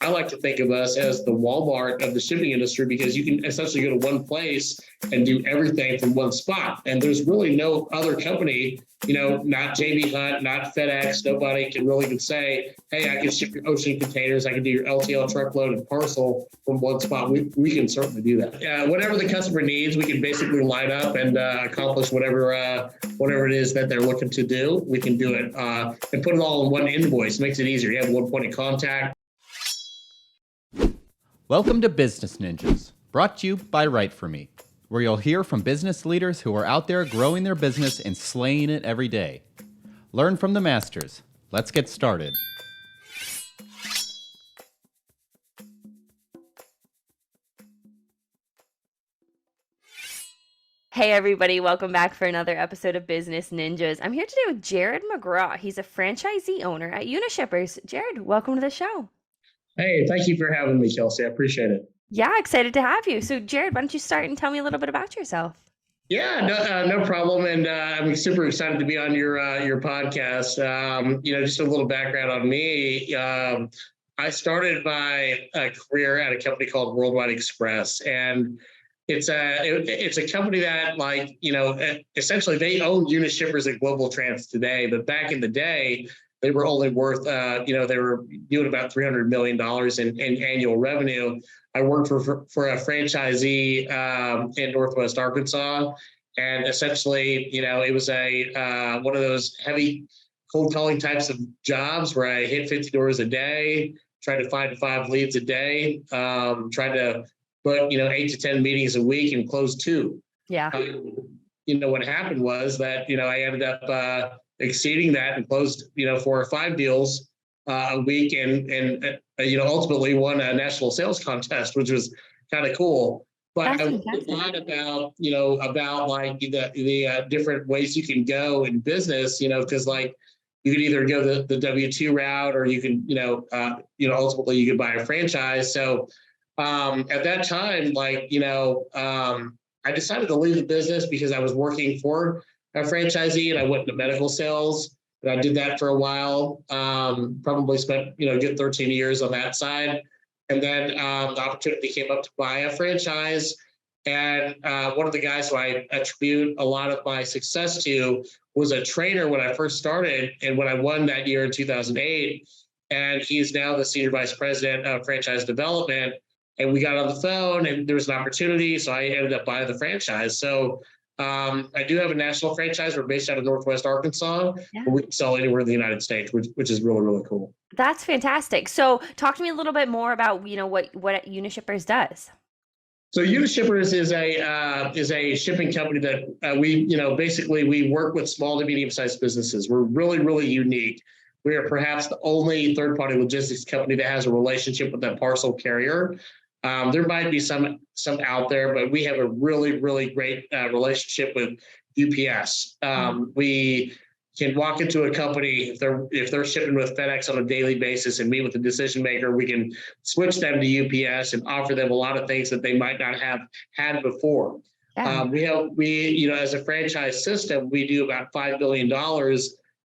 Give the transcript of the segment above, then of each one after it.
I like to think of us as the Walmart of the shipping industry because you can essentially go to one place and do everything from one spot. And there's really no other company, not JB Hunt, not FedEx, nobody can really say, hey, I can ship your ocean containers, I can do your LTL truckload and parcel from one spot. We can certainly do that. Whatever the customer needs, we can basically line up and accomplish whatever it is that they're looking to do. We can do it and put it all in one invoice. Makes it easier. You have one point of contact. Welcome to Business Ninjas, brought to you by WriteForMe, where you'll hear from business leaders who are out there growing their business and slaying it every day. Learn from the masters. Let's get started. Hey everybody, welcome back for another episode of Business Ninjas. I'm here today with Jared McGraw. He's a franchisee owner at Unishippers. Jared, welcome to the show. Hey, thank you for having me, Kelsey. I appreciate it. Yeah, excited to have you. So Jared, why don't you start and tell me a little bit about yourself? Yeah, no problem. And I'm super excited to be on your podcast. Just a little background on me. I started my career at a company called Worldwide Express, and it's a company that essentially they own Unishippers and Global Trans today, but back in the day, they were only worth, they were doing about $300 million in annual revenue. I worked for a franchisee in Northwest Arkansas, and essentially, it was one of those heavy cold calling types of jobs where I hit 50 doors a day, tried to find 5 leads a day, tried to put 8 to 10 meetings a week and close 2. Yeah. What happened was that I ended up exceeding that and closed 4 or 5 deals a week, and ultimately won a national sales contest, which was kind of cool. But I learned a lot about the different ways you can go in business, because you can either go the W-2 route, or you can ultimately you can buy a franchise. So at that time, I decided to leave the business because I was working for a franchisee and I went into medical sales. And I did that for a while, probably spent, a good 13 years on that side. And then the opportunity came up to buy a franchise. And one of the guys who I attribute a lot of my success to was a trainer when I first started and when I won that year in 2008. And he's now the senior vice president of franchise development. And we got on the phone and there was an opportunity. So I ended up buying the franchise. So I do have a national franchise. We're based out of Northwest Arkansas, but we can sell anywhere in the United States, which is really, really cool. That's fantastic. So talk to me a little bit more about, what Unishippers does. So Unishippers is a shipping company that we work with small to medium-sized businesses. We're really, really unique. We are perhaps the only third-party logistics company that has a relationship with that parcel carrier. There might be some out there, but we have a really, really great relationship with UPS. We can walk into a company if they're shipping with FedEx on a daily basis and meet with the decision maker. We can switch them to UPS and offer them a lot of things that they might not have had before. Yeah. We as a franchise system, we do about $5 billion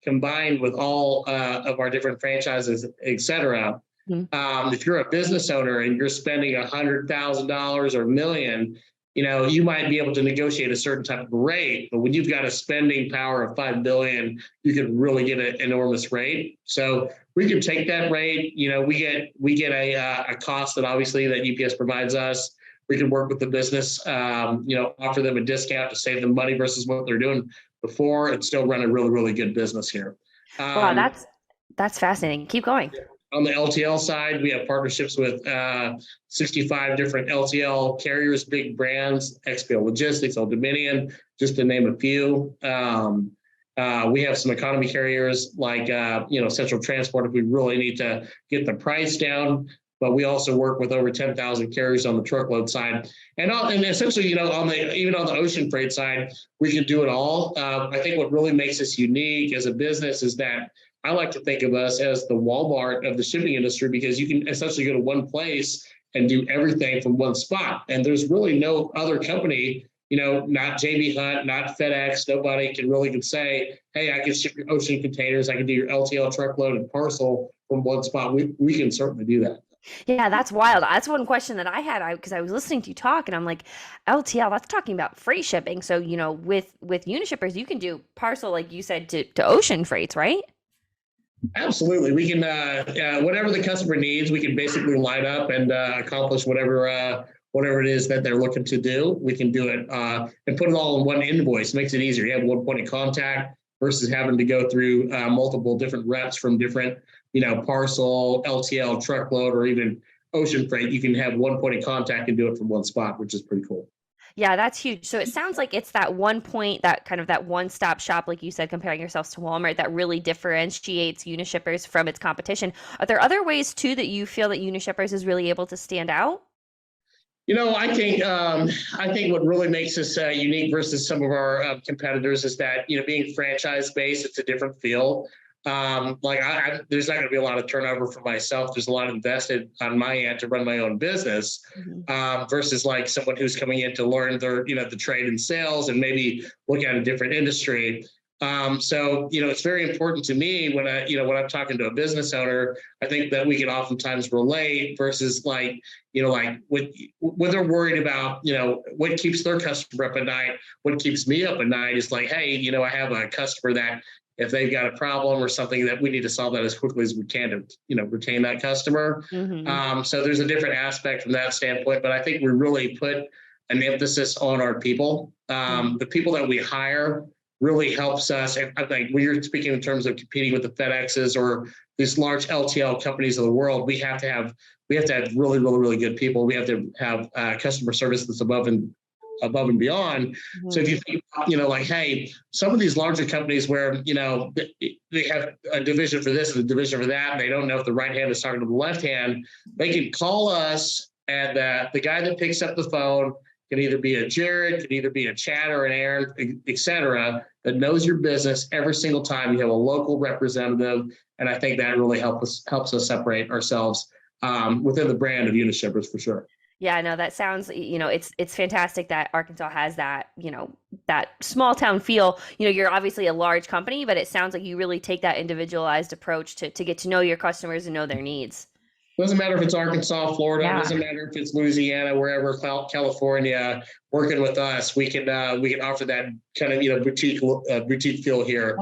combined with all of our different franchises, et cetera. Mm-hmm. If you're a business owner and you're spending $100,000 or $1 million, you might be able to negotiate a certain type of rate, but when you've got a spending power of $5 billion, you can really get an enormous rate. So we can take that rate. We get a cost that obviously that UPS provides us. We can work with the business, offer them a discount to save them money versus what they're doing before, and still run a really, really good business here. Wow, that's fascinating. Keep going. On the LTL side, we have partnerships with 65 different LTL carriers, big brands, XPO Logistics, Old Dominion, just to name a few. We have some economy carriers like Central Transport if we really need to get the price down. But we also work with over 10,000 carriers on the truckload side, and essentially, even on the ocean freight side, we can do it all. I think what really makes us unique as a business is that I like to think of us as the Walmart of the shipping industry because you can essentially go to one place and do everything from one spot. And there's really no other company, not JB Hunt, not FedEx, nobody can say, hey, I can ship your ocean containers, I can do your LTL truckload and parcel from one spot. We can certainly do that. Yeah, that's wild. That's one question that I had because I was listening to you talk and I'm like, LTL, that's talking about freight shipping. So, with Unishippers, you can do parcel, like you said, to ocean freights, right? Absolutely. We can, whatever the customer needs, we can basically line up and accomplish whatever it is that they're looking to do. We can do it and put it all in one invoice. Makes it easier. You have one point of contact versus having to go through multiple different reps from different, parcel, LTL, truckload, or even ocean freight. You can have one point of contact and do it from one spot, which is pretty cool. Yeah, that's huge. So it sounds like it's that one point, that kind of that one-stop shop, like you said, comparing yourselves to Walmart, that really differentiates Unishippers from its competition. Are there other ways too that you feel that Unishippers is really able to stand out? I think what really makes us unique versus some of our competitors is that being franchise based, it's a different feel. There's not going to be a lot of turnover for myself. There's a lot invested on my end to run my own business, versus like someone who's coming in to learn the trade and sales and maybe look at a different industry. So it's very important to me when when I'm talking to a business owner. I think that we can oftentimes relate versus like when they're worried about what keeps their customer up at night. What keeps me up at night is like, hey, I have a customer that if they've got a problem or something, that we need to solve that as quickly as we can to retain that customer. So there's a different aspect from that standpoint, but I think we really put an emphasis on our people. The people that we hire really helps us. I think when you're speaking in terms of competing with the FedExes or these large LTL companies of the world, we have to have really, really, really good people. We have to have customer service that's above and beyond. So if you think, like, hey, some of these larger companies where, they have a division for this and a division for that, and they don't know if the right hand is talking to the left hand, they can call us, and the guy that picks up the phone can either be a Jared, can either be a Chad or an Aaron, et cetera, that knows your business every single time. You have a local representative, and I think that really helps us separate ourselves within the brand of Unishippers for sure. Yeah, no, that sounds, it's fantastic that Arkansas has that, that small town feel. You're obviously a large company, but it sounds like you really take that individualized approach to get to know your customers and know their needs. Doesn't matter if it's Arkansas, Florida. Yeah. Doesn't matter if it's Louisiana, wherever, California. Working with us, we can offer that kind of boutique feel here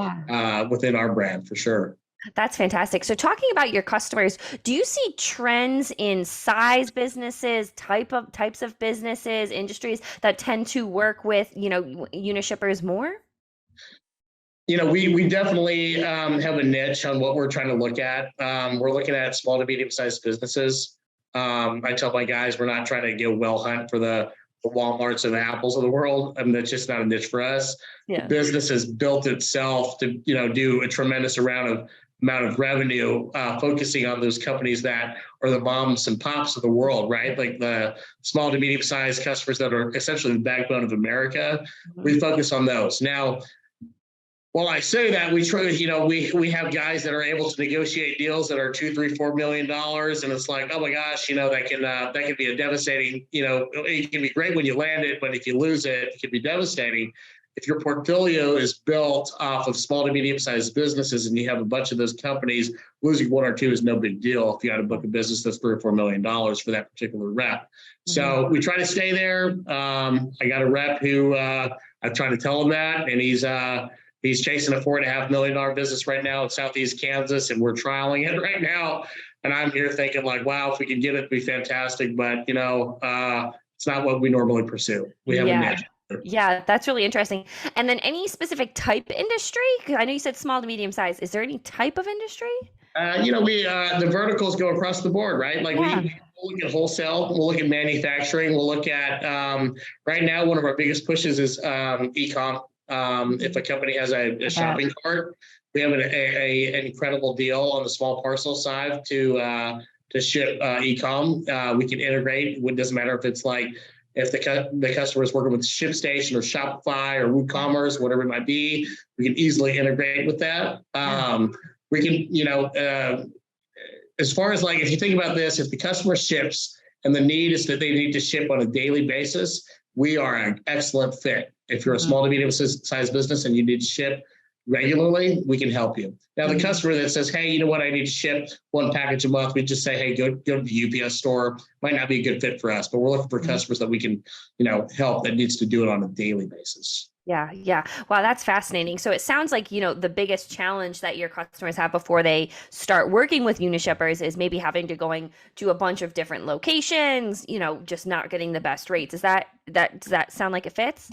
within our brand for sure. That's fantastic. So talking about your customers, do you see trends in size businesses, types of businesses, industries that tend to work with, Unishippers more? We definitely have a niche on what we're trying to look at. We're looking at small to medium-sized businesses. I tell my guys we're not trying to go well hunt for the Walmarts and the Apples of the world. I mean, that's just not a niche for us. Yeah. The business has built itself to do a tremendous amount of revenue, focusing on those companies that are the moms and pops of the world, right? Like the small to medium-sized customers that are essentially the backbone of America. We focus on those. Now, while I say that, we try, we have guys that are able to negotiate deals that are $2, $3, $4 million, and it's like, oh my gosh, that can be a devastating. It can be great when you land it, but if you lose it, it can be devastating. If your portfolio is built off of small to medium-sized businesses and you have a bunch of those companies, losing one or two is no big deal if you had a book of business that's $3 or $4 million for that particular rep. So we try to stay there. I got a rep who I've tried to tell him that, and he's chasing a $4.5 million business right now in Southeast Kansas, and we're trialing it right now. And I'm here thinking like, wow, if we can get it, it'd be fantastic. But it's not what we normally pursue. We have a niche. Yeah, that's really interesting. And then any specific type industry? I know you said small to medium size. Is there any type of industry? The verticals go across the board, right? Like we'll look at wholesale, we'll look at manufacturing, we'll look at right now one of our biggest pushes is e-com. If a company has a shopping cart, we have an incredible deal on the small parcel side to ship e-com. We can integrate. It doesn't matter if it's like if the customer is working with ShipStation or Shopify or WooCommerce, whatever it might be, we can easily integrate with that. We can, as far as like, if you think about this, if the customer ships and the need is that they need to ship on a daily basis, we are an excellent fit. If you're a small to medium sized business and you need to ship regularly, we can help you. Now, the customer that says, hey, you know what, I need to ship one package a month, we just say, hey, go to the UPS store. Might not be a good fit for us, but we're looking for customers that we can, help that needs to do it on a daily basis. Yeah, yeah. Wow, that's fascinating. So it sounds like, the biggest challenge that your customers have before they start working with Unishippers is maybe having to going to a bunch of different locations, just not getting the best rates. Does that sound like it fits?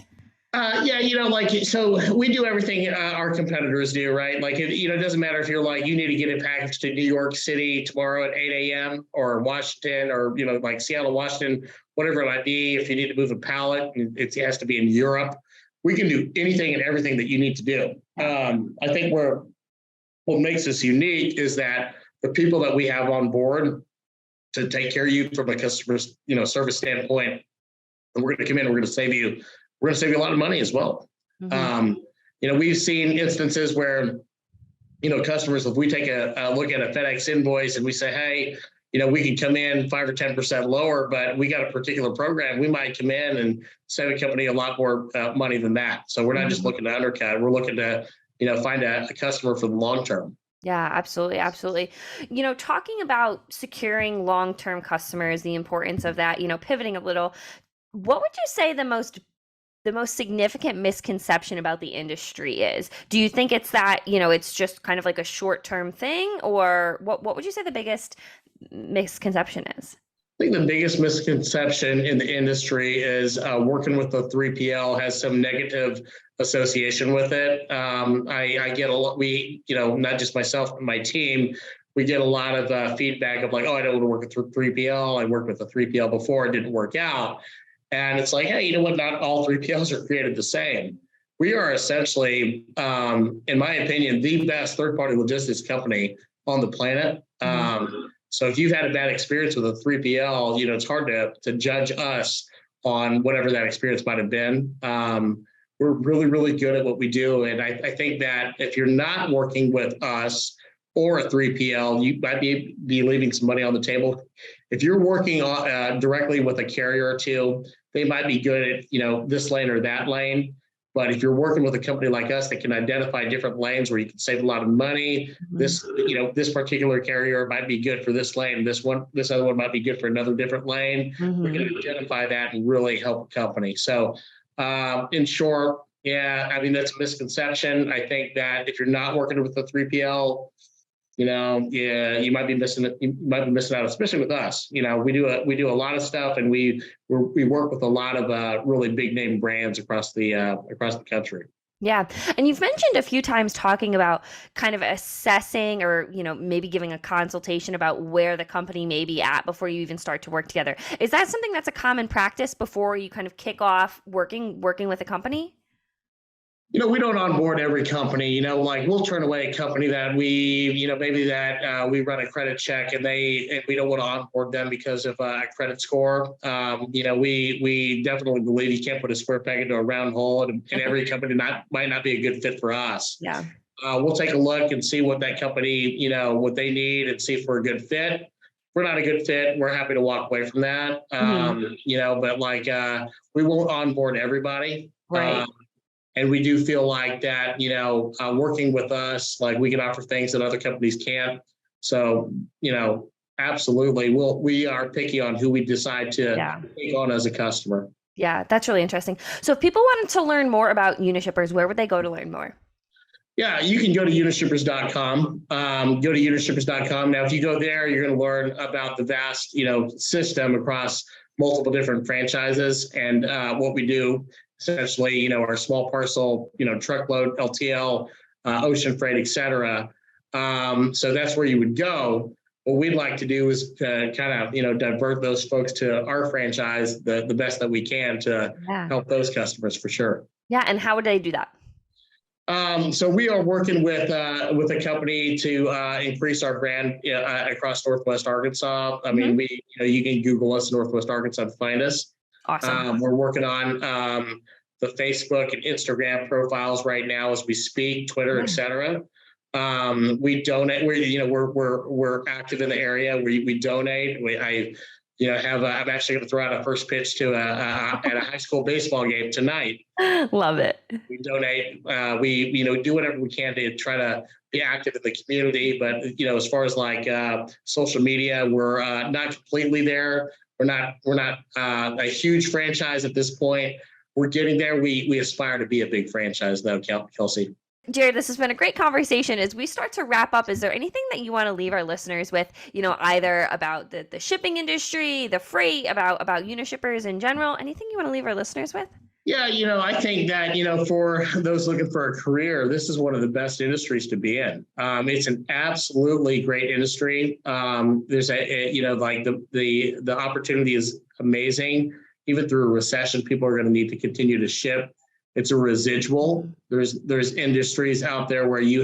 So we do everything our competitors do, right? Like, it doesn't matter if you're like, you need to get a package to New York City tomorrow at 8 a.m. or Washington or, like Seattle, Washington, whatever it might be. If you need to move a pallet, it has to be in Europe. We can do anything and everything that you need to do. I think what makes us unique is that the people that we have on board to take care of you from a customer, service standpoint, and we're going to come in, we're going to save you a lot of money as well. We've seen instances where, customers, if we take a look at a FedEx invoice and we say, hey, we can come in 5 or 10% lower, but we got a particular program, we might come in and save a company a lot more money than that. So we're not just looking to undercut, we're looking to, find a customer for the long term. Yeah, absolutely. Absolutely. Talking about securing long-term customers, the importance of that, pivoting a little, what would you say the most significant misconception about the industry is? Do you think it's that, it's just kind of like a short-term thing, or what would you say the biggest misconception is? I think the biggest misconception in the industry is working with the 3PL has some negative association with it. I get a lot, not just myself, but my team, we get a lot of feedback of like, oh, I don't want to work with 3PL. I worked with a 3PL before, it didn't work out. And it's like, hey, you know what? Not all 3PLs are created the same. We are essentially, in my opinion, the best third-party logistics company on the planet. So if you've had a bad experience with a 3PL, it's hard to judge us on whatever that experience might have been. We're really, really good at what we do. And I think that if you're not working with us or a 3PL, you might be leaving some money on the table. If you're working directly with a carrier or two, they might be good at, this lane or that lane. But if you're working with a company like us that can identify different lanes where you can save a lot of money, this particular carrier might be good for this lane. This other one might be good for another different lane. We can identify that and really help a company. So in short, that's a misconception. I think that if you're not working with a 3PL, you might be missing it. You might be missing out, especially with us. We do a lot of stuff, and we work with a lot of really big name brands across the country. Yeah. And you've mentioned a few times talking about kind of assessing or, maybe giving a consultation about where the company may be at before you even start to work together. Is that something that's a common practice before you kind of kick off working with a company? We don't onboard every company, like we'll turn away a company that we run a credit check and we don't want to onboard them because of a credit score. We definitely believe you can't put a square peg into a round hole, and every company might not be a good fit for us. Yeah. We'll take a look and see what that company, what they need, and see if we're a good fit. If we're not a good fit, we're happy to walk away from that. But we won't onboard everybody. Right. And we do feel like that, working with us, like we can offer things that other companies can't. So, absolutely, we are picky on who we decide to take on as a customer. Yeah, that's really interesting. So if people wanted to learn more about Unishippers, where would they go to learn more? Yeah, you can go to unishippers.com. Go to unishippers.com. Now, if you go there, you're going to learn about the vast, system across multiple different franchises and what we do. Essentially, our small parcel, truckload, LTL, ocean freight, et cetera. So that's where you would go. What we'd like to do is to kind of, divert those folks to our franchise the best that we can to help those customers for sure. Yeah. And how would they do that? So we are working with a company to increase our brand across Northwest Arkansas. I mean, you can Google us, Northwest Arkansas, to find us. Awesome. We're working on the Facebook and Instagram profiles right now as we speak, Twitter, et cetera. We donate. We're active in the area. We donate. I'm actually going to throw out a first pitch to at a high school baseball game tonight. Love it. We donate. We do whatever we can to try to be active in the community. But as far as like social media, we're not completely there. We're not a huge franchise at this point. We're getting there. We aspire to be a big franchise, though, Kelsey. Jared, this has been a great conversation. As we start to wrap up, is there anything that you want to leave our listeners with, either about the shipping industry, the freight, about Unishippers in general? Anything you want to leave our listeners with? Yeah, I think that, for those looking for a career, this is one of the best industries to be in. It's an absolutely great industry. There's like the opportunity is amazing. Even through a recession, people are going to need to continue to ship. It's a residual. There's industries out there where you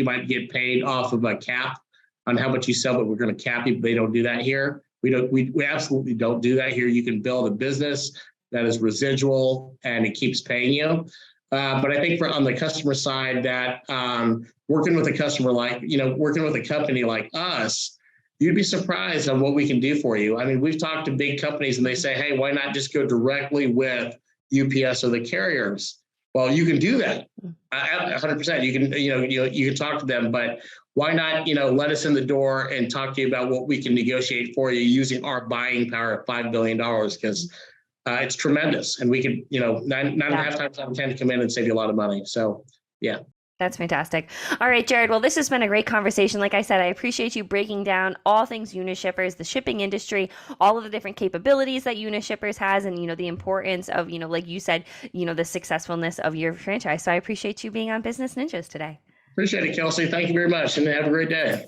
might get paid off of a cap on how much you sell, but we're going to cap you. They don't do that here. We absolutely don't do that here. You can build a business that is residual and it keeps paying you. But I think on the customer side, that working with a customer working with a company like us, you'd be surprised on what we can do for you. I mean, we've talked to big companies and they say, hey, why not just go directly with UPS or the carriers? Well, you can do that 100%. You can talk to them, but why not, let us in the door and talk to you about what we can negotiate for you using our buying power of $5 billion, because it's tremendous. And we can, 9.5 times out of 10 come in and save you a lot of money. So, yeah. That's fantastic. All right, Jared. Well, this has been a great conversation. Like I said, I appreciate you breaking down all things Unishippers, the shipping industry, all of the different capabilities that Unishippers has, and, the importance of, like you said, the successfulness of your franchise. So I appreciate you being on Business Ninjas today. Appreciate it, Kelsey. Thank you very much, and have a great day.